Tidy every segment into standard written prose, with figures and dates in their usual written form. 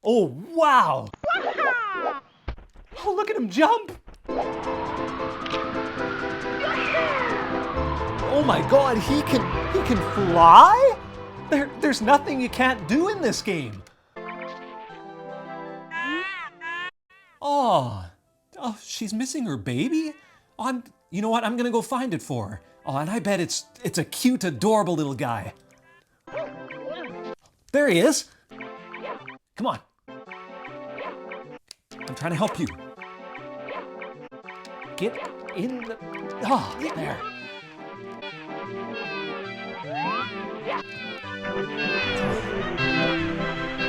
Oh, wow! Oh, look at him jump! Oh my god, he can fly? There's nothing you can't do in this game. Oh, she's missing her baby? You know what? I'm gonna go find it for her. Oh, and I bet it's a cute, adorable little guy. There he is. Come on. I'm trying to help you. Get in the... Oh, there.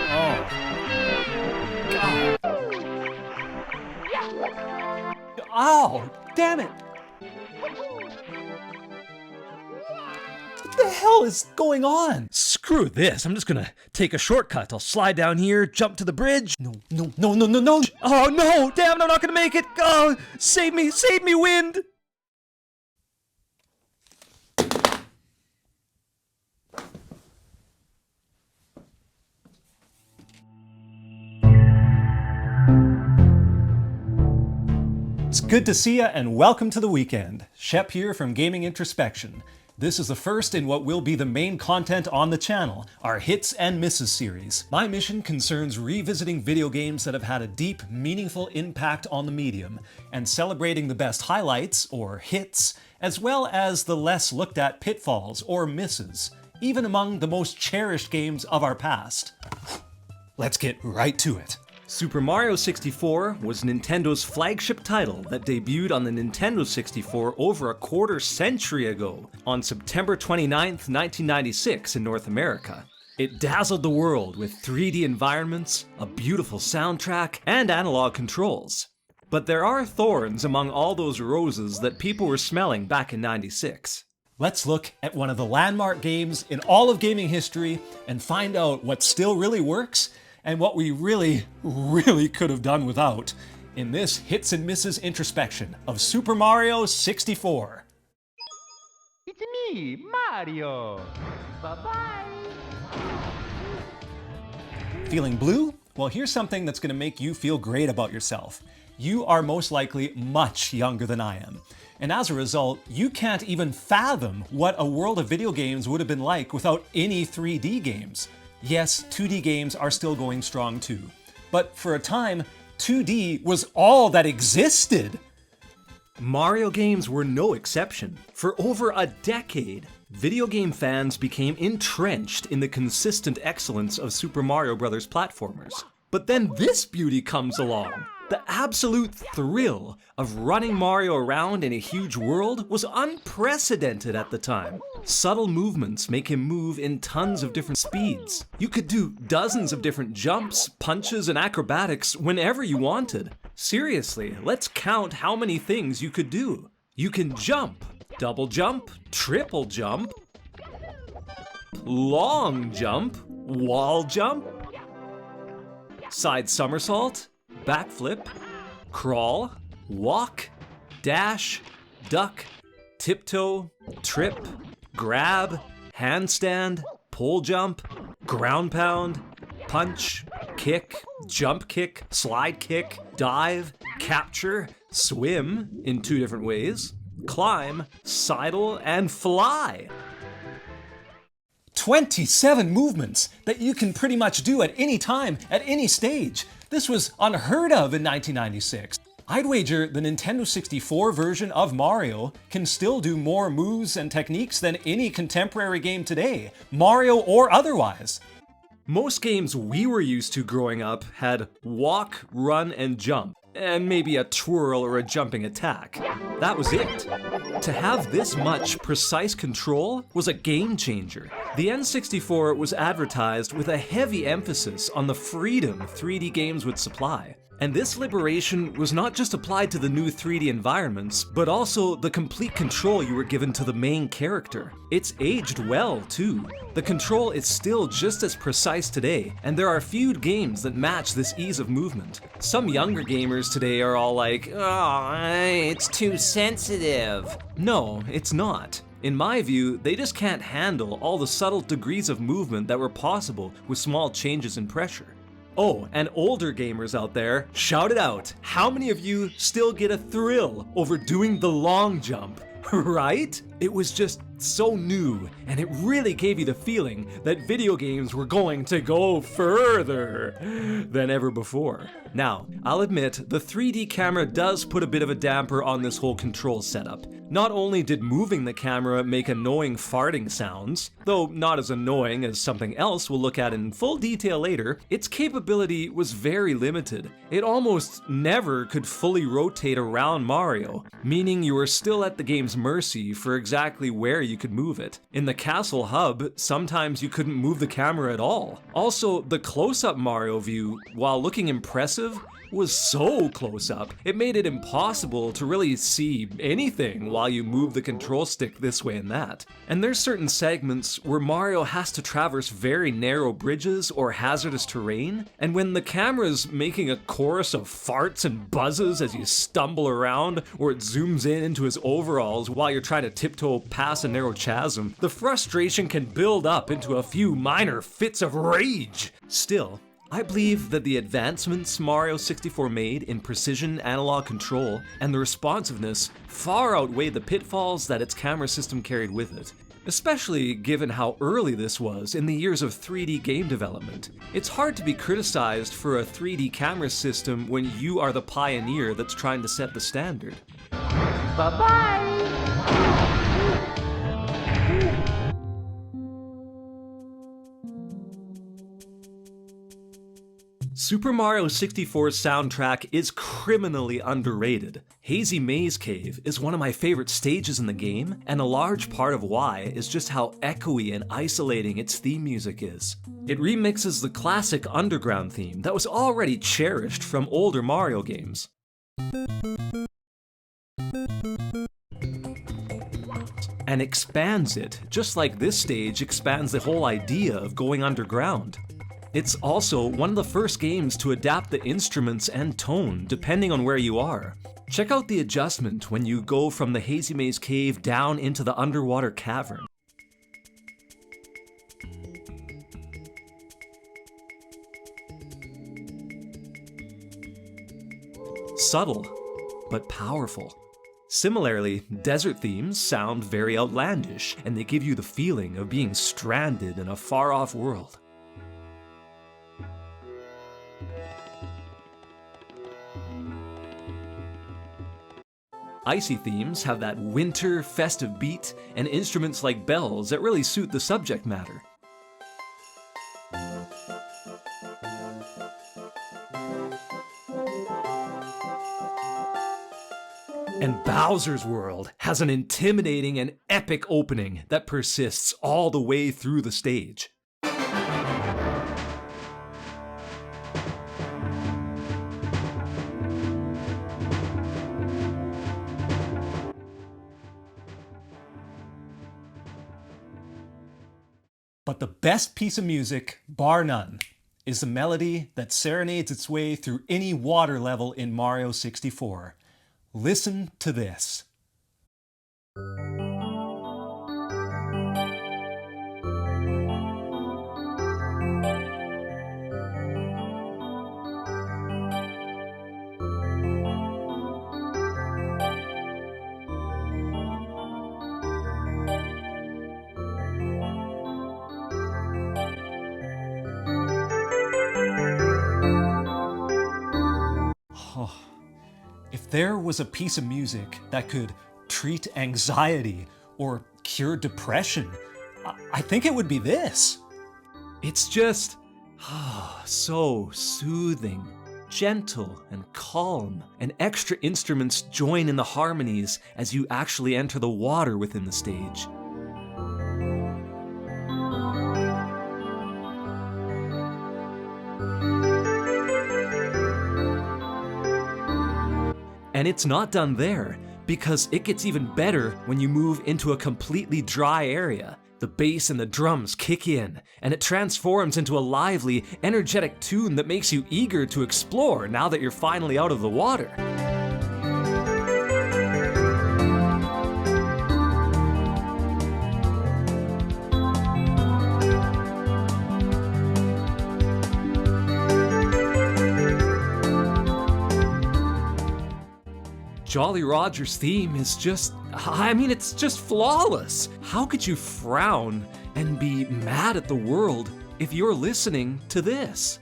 Oh. God. Oh, damn it. What the hell is going on? Screw this. I'm just gonna take a shortcut. I'll slide down here, jump to the bridge. No. Oh no, damn, I'm not gonna make it. Oh, save me, wind. It's good to see ya and welcome to the weekend. Shep here from Gaming Introspection. This is the first in what will be the main content on the channel, our Hits and Misses series. My mission concerns revisiting video games that have had a deep, meaningful impact on the medium, and celebrating the best highlights, or hits, as well as the less looked at pitfalls, or misses, even among the most cherished games of our past. Let's get right to it. Super Mario 64 was Nintendo's flagship title that debuted on the Nintendo 64 over a quarter century ago, on September 29th, 1996 in North America. It dazzled the world with 3D environments, a beautiful soundtrack, and analog controls. But there are thorns among all those roses that people were smelling back in '96. Let's look at one of the landmark games in all of gaming history and find out what still really works and what we really could have done without in this Hits and Misses introspection of Super Mario 64. It's me, Mario. Bye-bye. Feeling blue? Well, here's something that's gonna make you feel great about yourself. You are most likely much younger than I am. And as a result, you can't even fathom what a world of video games would have been like without any 3D games. Yes, 2D games are still going strong too. But for a time, 2D was all that existed. Mario games were no exception. For over a decade, video game fans became entrenched in the consistent excellence of Super Mario Bros. Platformers. But then this beauty comes along. The absolute thrill of running Mario around in a huge world was unprecedented at the time. Subtle movements make him move in tons of different speeds. You could do dozens of different jumps, punches, and acrobatics whenever you wanted. Seriously, let's count how many things you could do. You can jump, double jump, triple jump, long jump, wall jump, side somersault, backflip, crawl, walk, dash, duck, tiptoe, trip, grab, handstand, pole jump, ground pound, punch, kick, jump kick, slide kick, dive, capture, swim in 2 different ways, climb, sidle, and fly. 27 movements that you can pretty much do at any time, at any stage. This was unheard of in 1996. I'd wager the Nintendo 64 version of Mario can still do more moves and techniques than any contemporary game today, Mario or otherwise. Most games we were used to growing up had walk, run, and jump, and maybe a twirl or a jumping attack. That was it. To have this much precise control was a game changer. The N64 was advertised with a heavy emphasis on the freedom 3D games would supply. And this liberation was not just applied to the new 3D environments, but also the complete control you were given to the main character. It's aged well, too. The control is still just as precise today, and there are few games that match this ease of movement. Some younger gamers today are all like, "Oh, it's too sensitive." No, it's not. In my view, they just can't handle all the subtle degrees of movement that were possible with small changes in pressure. Oh, and older gamers out there, shout it out. How many of you still get a thrill over doing the long jump? Right? It was just so new, and it really gave you the feeling that video games were going to go further than ever before. Now, I'll admit, the 3D camera does put a bit of a damper on this whole control setup. Not only did moving the camera make annoying farting sounds, though not as annoying as something else we'll look at in full detail later, its capability was very limited. It almost never could fully rotate around Mario, meaning you were still at the game's mercy for exactly where you could move it. In the castle hub, sometimes you couldn't move the camera at all. Also, the close-up Mario view, while looking impressive, was so close up, it made it impossible to really see anything while you move the control stick this way and that. And there's certain segments where Mario has to traverse very narrow bridges or hazardous terrain, and when the camera's making a chorus of farts and buzzes as you stumble around, or it zooms in into his overalls while you're trying to tiptoe past a narrow chasm, the frustration can build up into a few minor fits of rage. Still, I believe that the advancements Mario 64 made in precision analog control and the responsiveness far outweigh the pitfalls that its camera system carried with it. Especially given how early this was in the years of 3D game development. It's hard to be criticized for a 3D camera system when you are the pioneer that's trying to set the standard. Bye-bye! Super Mario 64's soundtrack is criminally underrated. Hazy Maze Cave is one of my favorite stages in the game, and a large part of why is just how echoey and isolating its theme music is. It remixes the classic underground theme that was already cherished from older Mario games. And expands it, just like this stage expands the whole idea of going underground. It's also one of the first games to adapt the instruments and tone depending on where you are. Check out the adjustment when you go from the Hazy Maze Cave down into the underwater cavern. Subtle, but powerful. Similarly, desert themes sound very outlandish, and they give you the feeling of being stranded in a far-off world. Icy themes have that winter, festive beat, and instruments like bells that really suit the subject matter. And Bowser's World has an intimidating and epic opening that persists all the way through the stage. But the best piece of music, bar none, is the melody that serenades its way through any water level in Mario 64. Listen to this. If there was a piece of music that could treat anxiety or cure depression, I think it would be this. It's just so soothing, gentle and calm, and extra instruments join in the harmonies as you actually enter the water within the stage. And it's not done there, because it gets even better when you move into a completely dry area. The bass and the drums kick in, and it transforms into a lively, energetic tune that makes you eager to explore now that you're finally out of the water. Jolly Roger's theme is it's just flawless. How could you frown and be mad at the world if you're listening to this?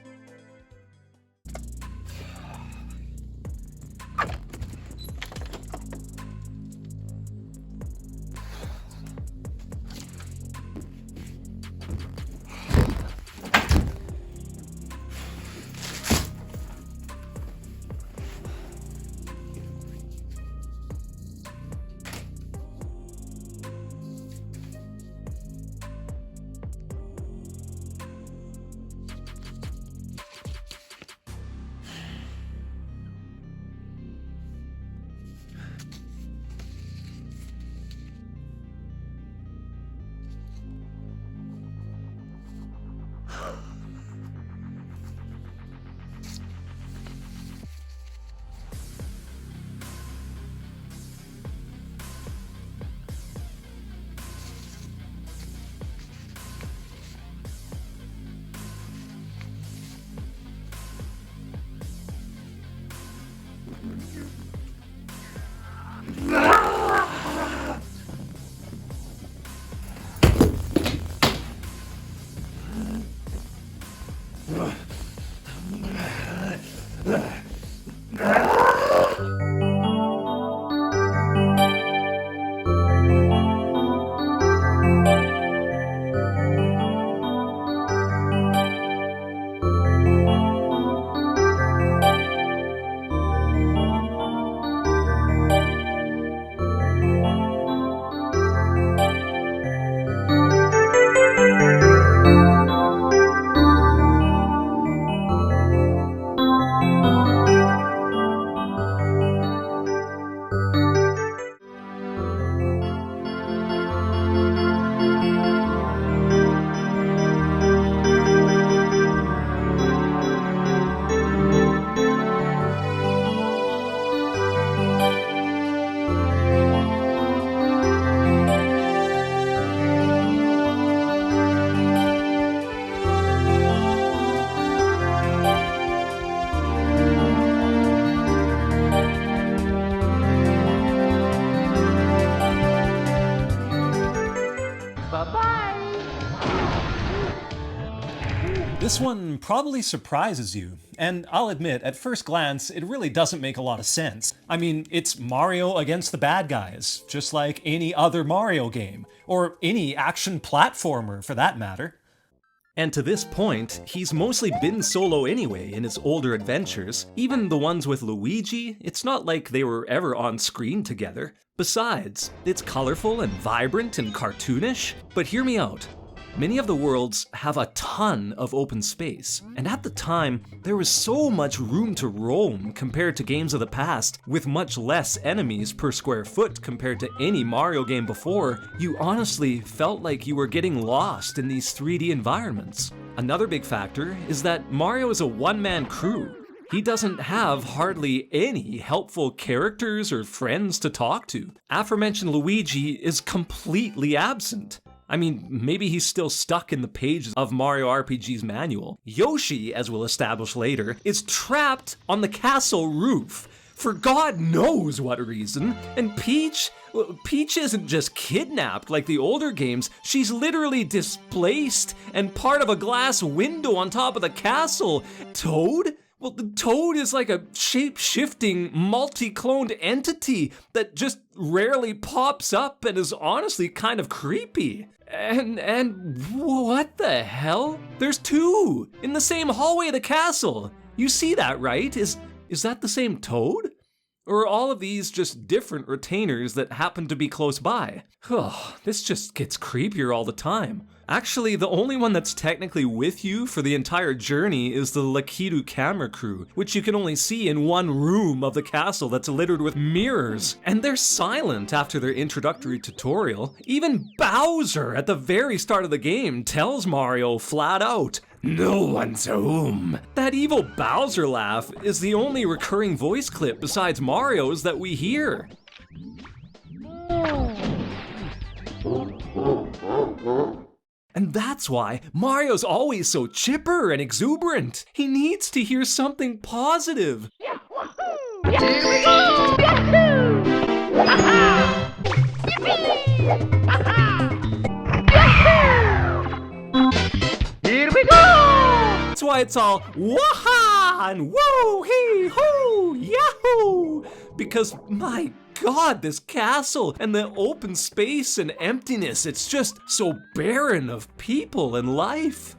This one probably surprises you, and I'll admit, at first glance, it really doesn't make a lot of sense. I mean, it's Mario against the bad guys, just like any other Mario game, or any action platformer for that matter. And to this point, he's mostly been solo anyway in his older adventures. Even the ones with Luigi, it's not like they were ever on screen together. Besides, it's colorful and vibrant and cartoonish. But hear me out. Many of the worlds have a ton of open space, and at the time, there was so much room to roam compared to games of the past, with much less enemies per square foot compared to any Mario game before, you honestly felt like you were getting lost in these 3D environments. Another big factor is that Mario is a one-man crew. He doesn't have hardly any helpful characters or friends to talk to. Aforementioned Luigi is completely absent. I mean, maybe he's still stuck in the pages of Mario RPG's manual. Yoshi, as we'll establish later, is trapped on the castle roof for God knows what reason. And Peach isn't just kidnapped like the older games, she's literally displaced and part of a glass window on top of the castle. Toad? Well, the Toad is like a shape-shifting, multi-cloned entity that just rarely pops up and is honestly kind of creepy. And what the hell? There's two in the same hallway of the castle. You see that, right? Is that the same Toad? Or are all of these just different retainers that happen to be close by? This just gets creepier all the time. Actually, the only one that's technically with you for the entire journey is the Lakitu camera crew, which you can only see in one room of the castle that's littered with mirrors. And they're silent after their introductory tutorial. Even Bowser, at the very start of the game, tells Mario flat out, "No one's home." That evil Bowser laugh is the only recurring voice clip besides Mario's that we hear. And that's why Mario's always so chipper and exuberant. He needs to hear something positive. Here we go! Yahoo! Ha-ha! Yippee! Ha-ha! Yahoo! Here we go! That's why it's all waha and woo hee hoo yahoo! Because my God, this castle and the open space and emptiness, it's just so barren of people and life.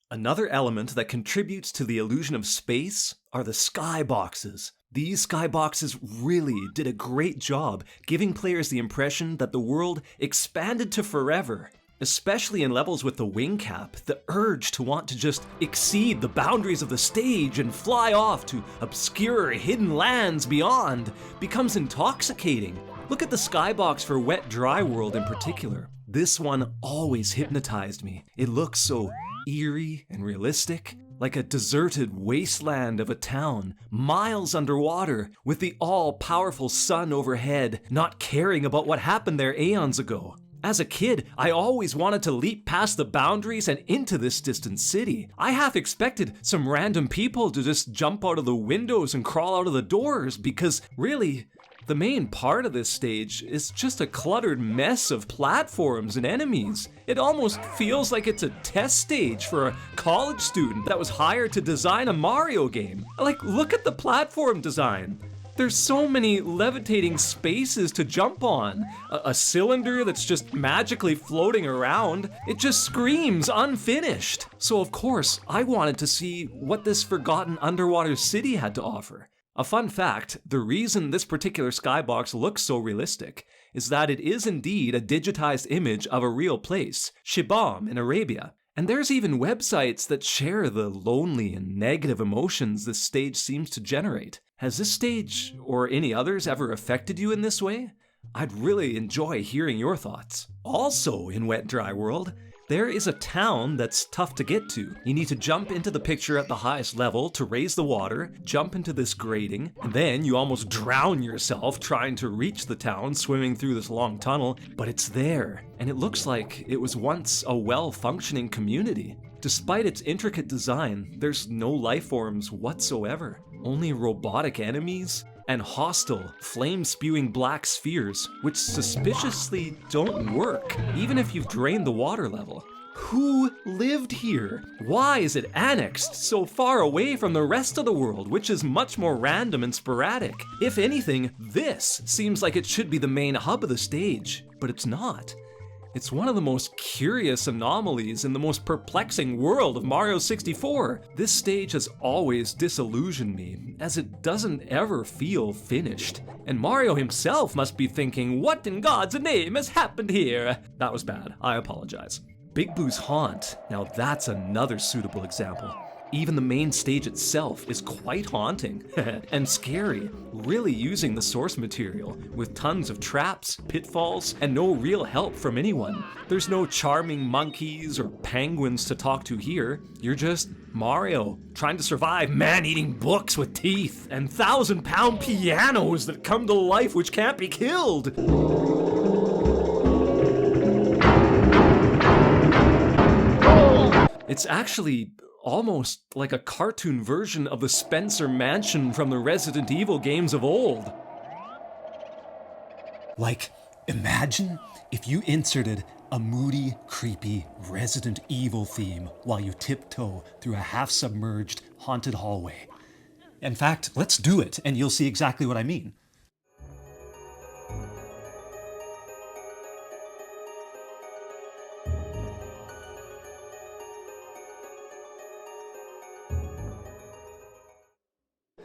Another element that contributes to the illusion of space are the skyboxes. These skyboxes really did a great job giving players the impression that the world expanded to forever. Especially in levels with the wing cap, the urge to want to just exceed the boundaries of the stage and fly off to obscure hidden lands beyond becomes intoxicating. Look at the skybox for Wet Dry World in particular. This one always hypnotized me. It looks so eerie and realistic, like a deserted wasteland of a town, miles underwater, with the all-powerful sun overhead, not caring about what happened there aeons ago. As a kid, I always wanted to leap past the boundaries and into this distant city. I half expected some random people to just jump out of the windows and crawl out of the doors, because really, the main part of this stage is just a cluttered mess of platforms and enemies. It almost feels like it's a test stage for a college student that was hired to design a Mario game. Like, look at the platform design. There's so many levitating spaces to jump on. A cylinder that's just magically floating around. It just screams unfinished. So of course, I wanted to see what this forgotten underwater city had to offer. A fun fact, the reason this particular skybox looks so realistic is that it is indeed a digitized image of a real place, Shibam in Arabia. And there's even websites that share the lonely and negative emotions this stage seems to generate. Has this stage, or any others, ever affected you in this way? I'd really enjoy hearing your thoughts. Also in Wet Dry World, there is a town that's tough to get to. You need to jump into the picture at the highest level to raise the water, jump into this grating, and then you almost drown yourself trying to reach the town swimming through this long tunnel, but it's there, and it looks like it was once a well-functioning community. Despite its intricate design, there's no life forms whatsoever. Only robotic enemies and hostile, flame-spewing black spheres, which suspiciously don't work, even if you've drained the water level. Who lived here? Why is it annexed so far away from the rest of the world, which is much more random and sporadic? If anything, this seems like it should be the main hub of the stage, but it's not. It's one of the most curious anomalies in the most perplexing world of Mario 64. This stage has always disillusioned me, as it doesn't ever feel finished. And Mario himself must be thinking, what in God's name has happened here? That was bad, I apologize. Big Boo's Haunt, now that's another suitable example. Even the main stage itself is quite haunting and scary, really using the source material with tons of traps, pitfalls, and no real help from anyone. There's no charming monkeys or penguins to talk to here. You're just Mario, trying to survive man-eating books with teeth and 1,000-pound pianos that come to life which can't be killed. It's actually almost like a cartoon version of the Spencer Mansion from the Resident Evil games of old. Like, imagine if you inserted a moody, creepy Resident Evil theme while you tiptoe through a half-submerged, haunted hallway. In fact, let's do it, and you'll see exactly what I mean.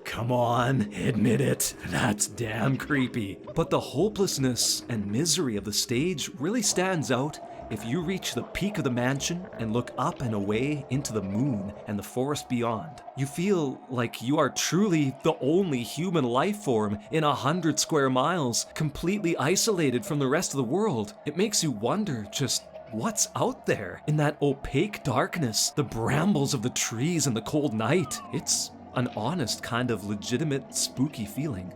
Come on, admit it. That's damn creepy. But the hopelessness and misery of the stage really stands out if you reach the peak of the mansion and look up and away into the moon and the forest beyond. You feel like you are truly the only human life form in 100 square miles, completely isolated from the rest of the world. It makes you wonder just what's out there in that opaque darkness, the brambles of the trees and the cold night. It's an honest kind of legitimate spooky feeling.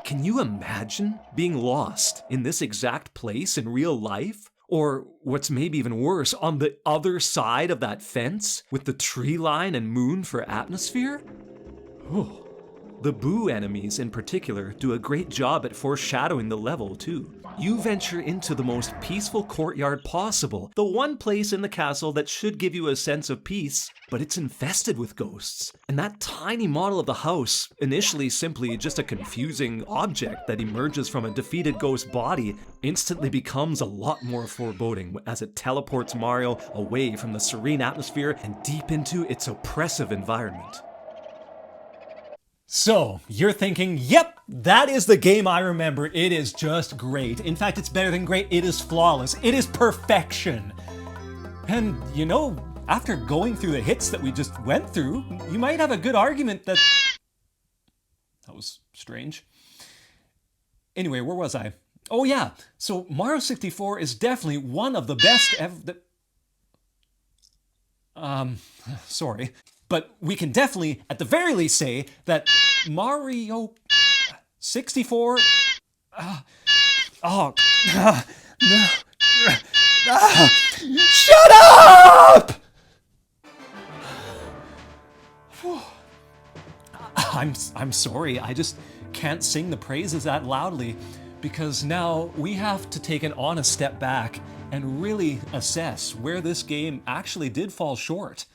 Can you imagine being lost in this exact place in real life? Or what's maybe even worse, on the other side of that fence with the tree line and moon for atmosphere? Oh. The Boo enemies in particular do a great job at foreshadowing the level too. You venture into the most peaceful courtyard possible, the one place in the castle that should give you a sense of peace, but it's infested with ghosts. And that tiny model of the house, initially simply just a confusing object that emerges from a defeated ghost body, instantly becomes a lot more foreboding as it teleports Mario away from the serene atmosphere and deep into its oppressive environment. So, you're thinking, yep, that is the game I remember. It is just great. In fact, it's better than great. It is flawless. It is perfection. And, you know, after going through the hits that we just went through, you might have a good argument that... That was strange. Anyway, where was I? Oh yeah, so Mario 64 is definitely one of the best ever... Sorry. But we can definitely, at the very least, say that Mario 64... Shut up! I'm sorry, I just can't sing the praises that loudly, because now we have to take an honest step back and really assess where this game actually did fall short.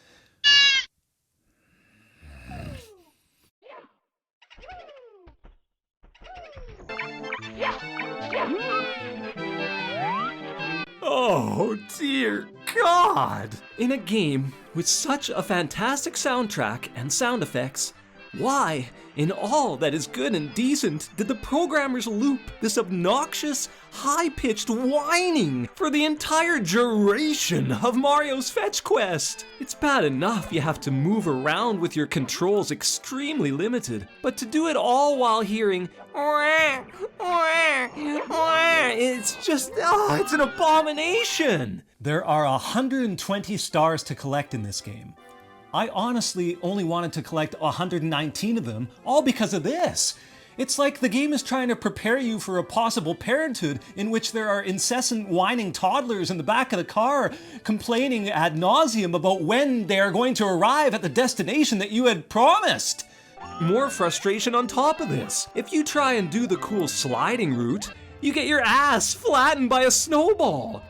Oh dear God! In a game with such a fantastic soundtrack and sound effects, why, in all that is good and decent, did the programmers loop this obnoxious, high-pitched whining for the entire duration of Mario's Fetch Quest? It's bad enough you have to move around with your controls extremely limited, but to do it all while hearing wah, wah, wah, it's just, it's an abomination! There are 120 stars to collect in this game. I honestly only wanted to collect 119 of them, all because of this. It's like the game is trying to prepare you for a possible parenthood in which there are incessant whining toddlers in the back of the car complaining ad nauseum about when they are going to arrive at the destination that you had promised. More frustration on top of this. If you try and do the cool sliding route, you get your ass flattened by a snowball.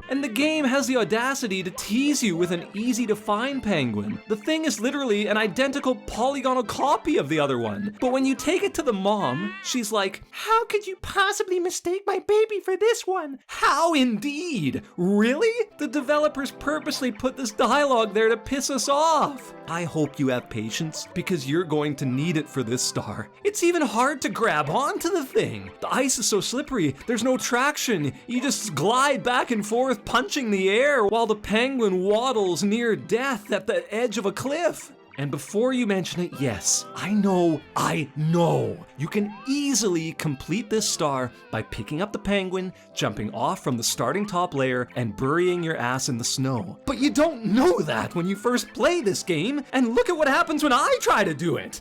And the game has the audacity to tease you with an easy-to-find penguin. The thing is literally an identical polygonal copy of the other one. But when you take it to the mom, she's like, "How could you possibly mistake my baby for this one?" How indeed? Really? The developers purposely put this dialogue there to piss us off. I hope you have patience, because you're going to need it for this star. It's even hard to grab onto the thing. The ice is so slippery, there's no traction. You just glide back and forth, punching the air while the penguin waddles near death at the edge of a cliff. And before you mention it, yes, I know, you can easily complete this star by picking up the penguin, jumping off from the starting top layer, and burying your ass in the snow. But you don't know that when you first play this game, and look at what happens when I try to do it.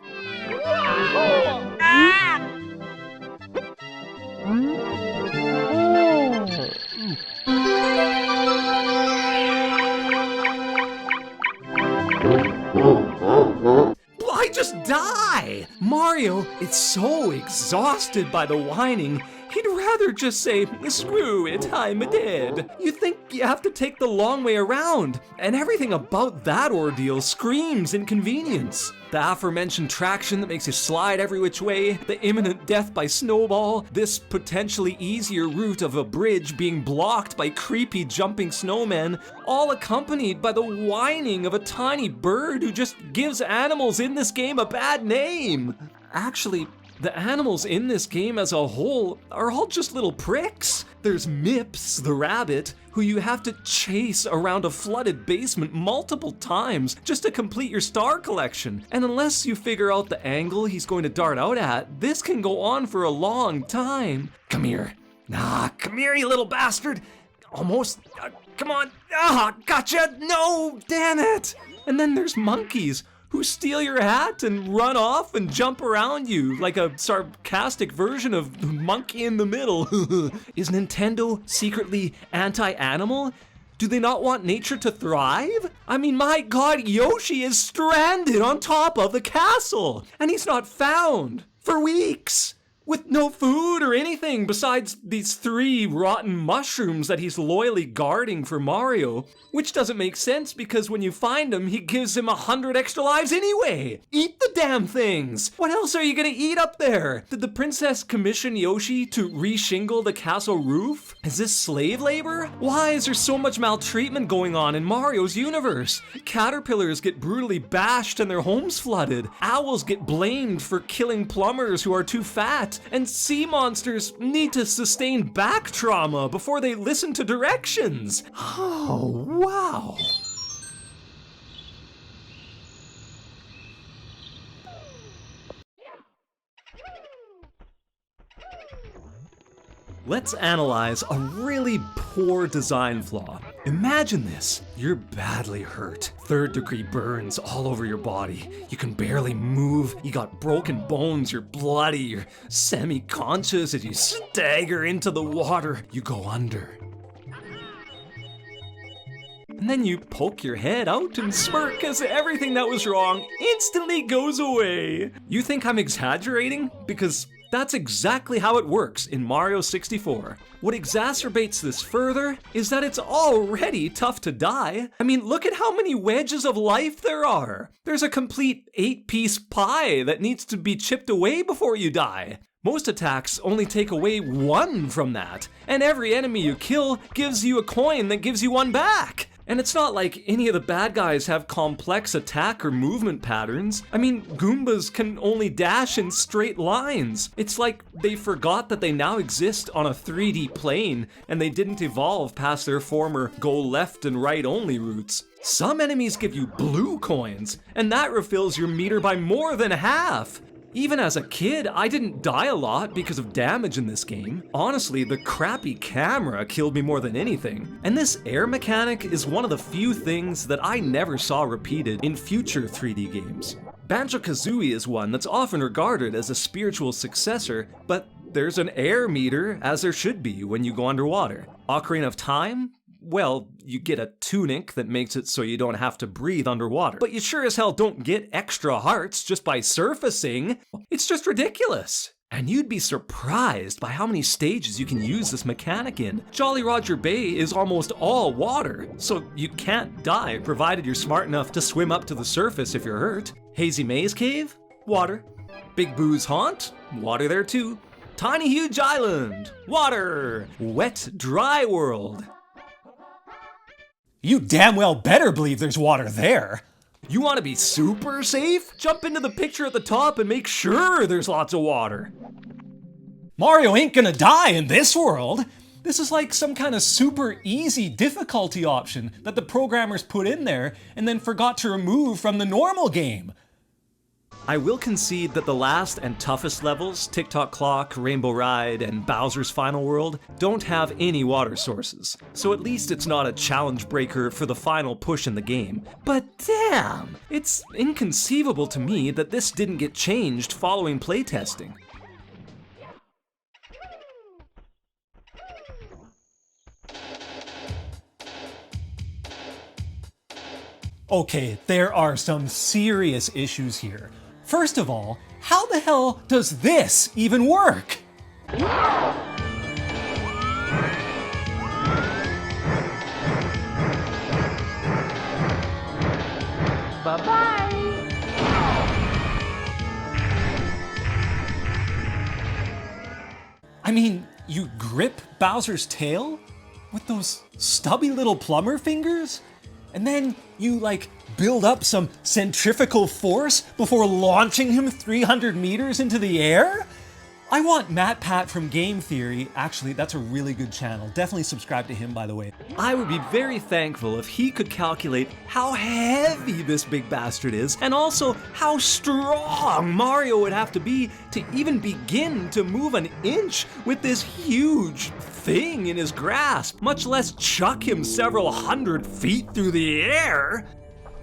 I just die! Mario is so exhausted by the whining, he'd rather just say, "Screw it, I'm dead." You think you have to take the long way around, and everything about that ordeal screams inconvenience. The aforementioned traction that makes you slide every which way, the imminent death by snowball, this potentially easier route of a bridge being blocked by creepy jumping snowmen, all accompanied by the whining of a tiny bird who just gives animals in this game a bad name. Actually, the animals in this game as a whole are all just little pricks. There's Mips, the rabbit, who you have to chase around a flooded basement multiple times just to complete your star collection. And unless you figure out the angle he's going to dart out at, this can go on for a long time. Come here. Come here, you little bastard. Almost. Come on. Gotcha. No, damn it. And then there's monkeys, who steal your hat and run off and jump around you like a sarcastic version of Monkey in the Middle. Is Nintendo secretly anti-animal? Do they not want nature to thrive? I mean, my god, Yoshi is stranded on top of the castle, and he's not found for weeks, with no food or anything besides these 3 rotten mushrooms that he's loyally guarding for Mario, which doesn't make sense because when you find him, he gives him 100 extra lives anyway. Eat the damn things. What else are you gonna eat up there? Did the princess commission Yoshi to re-shingle the castle roof? Is this slave labor? Why is there so much maltreatment going on in Mario's universe? Caterpillars get brutally bashed and their homes flooded. Owls get blamed for killing plumbers who are too fat. And sea monsters need to sustain back trauma before they listen to directions. Oh, wow. Let's analyze a really poor design flaw. Imagine this. You're badly hurt. 3rd-degree burns all over your body. You can barely move. You got broken bones. You're bloody. You're semi-conscious as you stagger into the water. You go under. And then you poke your head out and smirk as everything that was wrong instantly goes away. You think I'm exaggerating? Because that's exactly how it works in Mario 64. What exacerbates this further is that it's already tough to die. I mean, look at how many wedges of life there are. There's a complete 8-piece pie that needs to be chipped away before you die. Most attacks only take away 1 from that, and every enemy you kill gives you a coin that gives you 1 back. And it's not like any of the bad guys have complex attack or movement patterns. I mean, Goombas can only dash in straight lines. It's like they forgot that they now exist on a 3D plane and they didn't evolve past their former go left and right only routes. Some enemies give you blue coins, and that refills your meter by more than half. Even as a kid, I didn't die a lot because of damage in this game. Honestly, the crappy camera killed me more than anything. And this air mechanic is one of the few things that I never saw repeated in future 3D games. Banjo-Kazooie is one that's often regarded as a spiritual successor, but there's an air meter, as there should be when you go underwater. Ocarina of Time? Well, you get a tunic that makes it so you don't have to breathe underwater. But you sure as hell don't get extra hearts just by surfacing. It's just ridiculous. And you'd be surprised by how many stages you can use this mechanic in. Jolly Roger Bay is almost all water, so you can't die provided you're smart enough to swim up to the surface if you're hurt. Hazy Maze Cave? Water. Big Boo's Haunt? Water there too. Tiny Huge Island? Water. Wet Dry World? You damn well better believe there's water there. You want to be super safe? Jump into the picture at the top and make sure there's lots of water. Mario ain't gonna die in this world. This is like some kind of super easy difficulty option that the programmers put in there and then forgot to remove from the normal game. I will concede that the last and toughest levels, Tick-Tock Clock, Rainbow Ride, and Bowser's Final World, don't have any water sources, so at least it's not a challenge breaker for the final push in the game. But damn! It's inconceivable to me that this didn't get changed following playtesting. Okay, there are some serious issues here. First of all, how the hell does this even work? Bye-bye. I mean, you grip Bowser's tail with those stubby little plumber fingers? And then you, like, build up some centrifugal force before launching him 300 meters into the air? I want Matt Pat from Game Theory. Actually, that's a really good channel. Definitely subscribe to him, by the way. I would be very thankful if he could calculate how heavy this big bastard is, and also how strong Mario would have to be to even begin to move an inch with this huge thing in his grasp, much less chuck him several hundred feet through the air.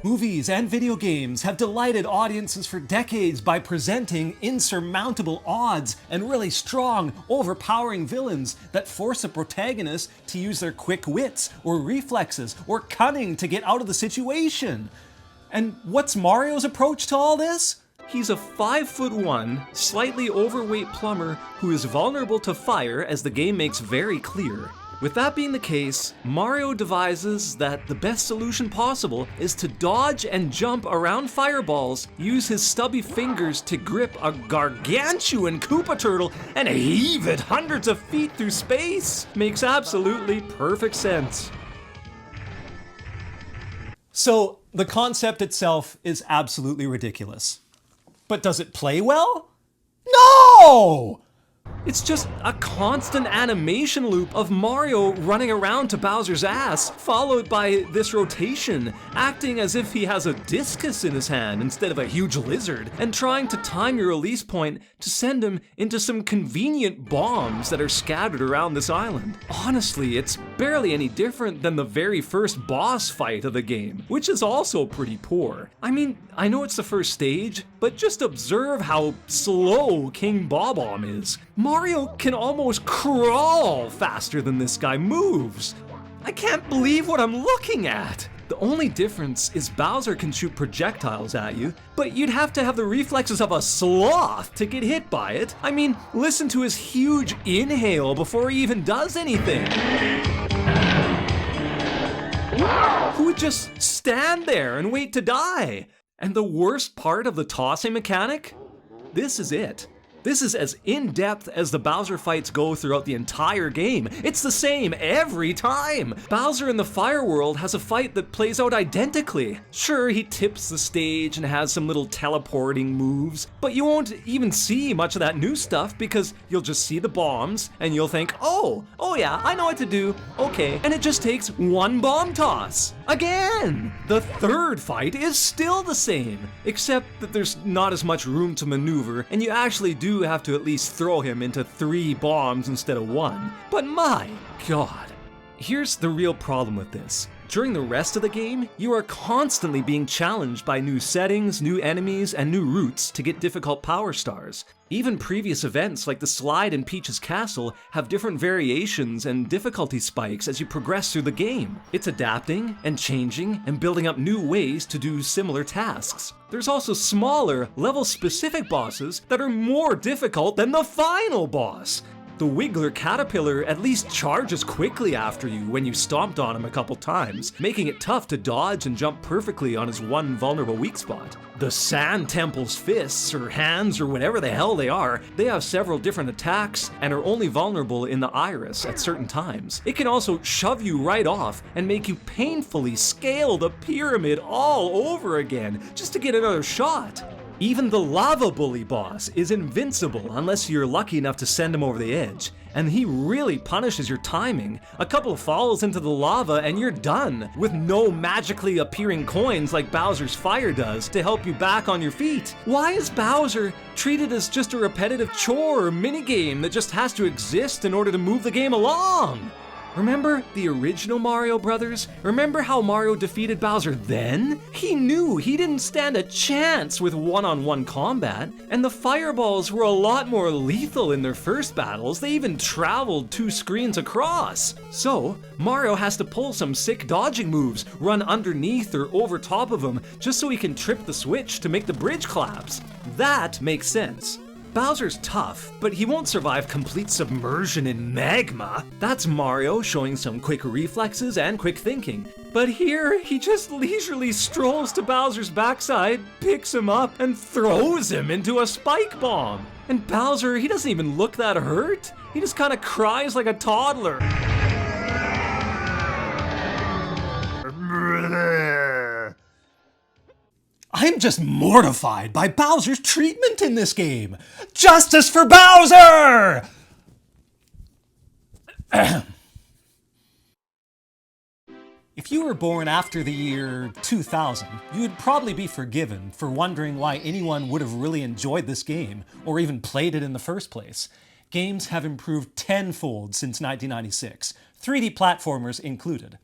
Movies and video games have delighted audiences for decades by presenting insurmountable odds and really strong, overpowering villains that force a protagonist to use their quick wits or reflexes or cunning to get out of the situation. And what's Mario's approach to all this? He's a 5'1", slightly overweight plumber who is vulnerable to fire, as the game makes very clear. With that being the case, Mario devises that the best solution possible is to dodge and jump around fireballs, use his stubby fingers to grip a gargantuan Koopa turtle, and heave it hundreds of feet through space. Makes absolutely perfect sense. So, the concept itself is absolutely ridiculous. But does it play well? No! It's just a constant animation loop of Mario running around to Bowser's ass, followed by this rotation, acting as if he has a discus in his hand instead of a huge lizard, and trying to time your release point to send him into some convenient bombs that are scattered around this island. Honestly, it's barely any different than the very first boss fight of the game, which is also pretty poor. I mean, I know it's the first stage, but just observe how slow King Bob-omb is. Mario can almost crawl faster than this guy moves. I can't believe what I'm looking at. The only difference is Bowser can shoot projectiles at you, but you'd have to have the reflexes of a sloth to get hit by it. I mean, listen to his huge inhale before he even does anything. Who would just stand there and wait to die? And the worst part of the tossing mechanic? This is it. This is as in-depth as the Bowser fights go throughout the entire game. It's the same every time. Bowser in the Fire World has a fight that plays out identically. Sure, he tips the stage and has some little teleporting moves, but you won't even see much of that new stuff because you'll just see the bombs and you'll think, oh yeah, I know what to do, okay. And it just takes one bomb toss. Again! The third fight is still the same, except that there's not as much room to maneuver and you actually do have to at least throw him into 3 bombs instead of 1. But my god. Here's the real problem with this. During the rest of the game, you are constantly being challenged by new settings, new enemies, and new routes to get difficult power stars. Even previous events like the slide in Peach's castle have different variations and difficulty spikes as you progress through the game. It's adapting and changing and building up new ways to do similar tasks. There's also smaller, level-specific bosses that are more difficult than the final boss. The Wiggler Caterpillar at least charges quickly after you when you stomped on him a couple times, making it tough to dodge and jump perfectly on his one vulnerable weak spot. The Sand Temple's fists, or hands, or whatever the hell they are, they have several different attacks and are only vulnerable in the iris at certain times. It can also shove you right off and make you painfully scale the pyramid all over again just to get another shot. Even the Lava Bully boss is invincible unless you're lucky enough to send him over the edge, and he really punishes your timing. A couple of falls into the lava and you're done, with no magically appearing coins like Bowser's fire does to help you back on your feet. Why is Bowser treated as just a repetitive chore or minigame that just has to exist in order to move the game along? Remember the original Mario Brothers? Remember how Mario defeated Bowser then? He knew he didn't stand a chance with one-on-one combat, and the fireballs were a lot more lethal in their first battles. They even traveled 2 screens across. So, Mario has to pull some sick dodging moves, run underneath or over top of them, just so he can trip the switch to make the bridge collapse. That makes sense. Bowser's tough, but he won't survive complete submersion in magma. That's Mario showing some quick reflexes and quick thinking. But here, he just leisurely strolls to Bowser's backside, picks him up, and throws him into a spike bomb. And Bowser, he doesn't even look that hurt. He just kind of cries like a toddler. I'm just mortified by Bowser's treatment in this game. Justice for Bowser! If you were born after the year 2000, you would probably be forgiven for wondering why anyone would have really enjoyed this game, or even played it in the first place. Games have improved tenfold since 1996, 3D platformers included.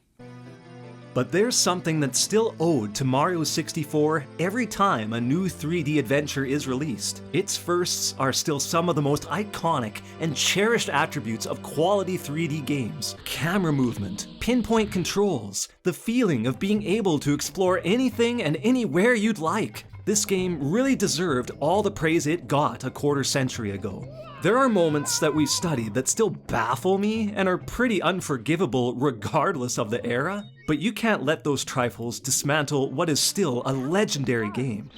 But there's something that's still owed to Mario 64 every time a new 3D adventure is released. Its firsts are still some of the most iconic and cherished attributes of quality 3D games. Camera movement, pinpoint controls, the feeling of being able to explore anything and anywhere you'd like. This game really deserved all the praise it got a quarter century ago. There are moments that we've studied that still baffle me and are pretty unforgivable regardless of the era, but you can't let those trifles dismantle what is still a legendary game.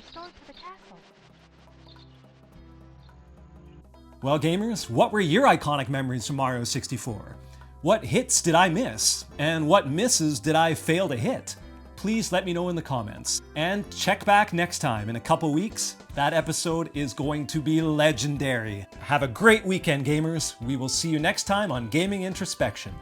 Well, gamers, what were your iconic memories from Mario 64? What hits did I miss? And what misses did I fail to hit? Please let me know in the comments. And check back next time in a couple weeks. That episode is going to be legendary. Have a great weekend, gamers. We will see you next time on Gaming Introspection.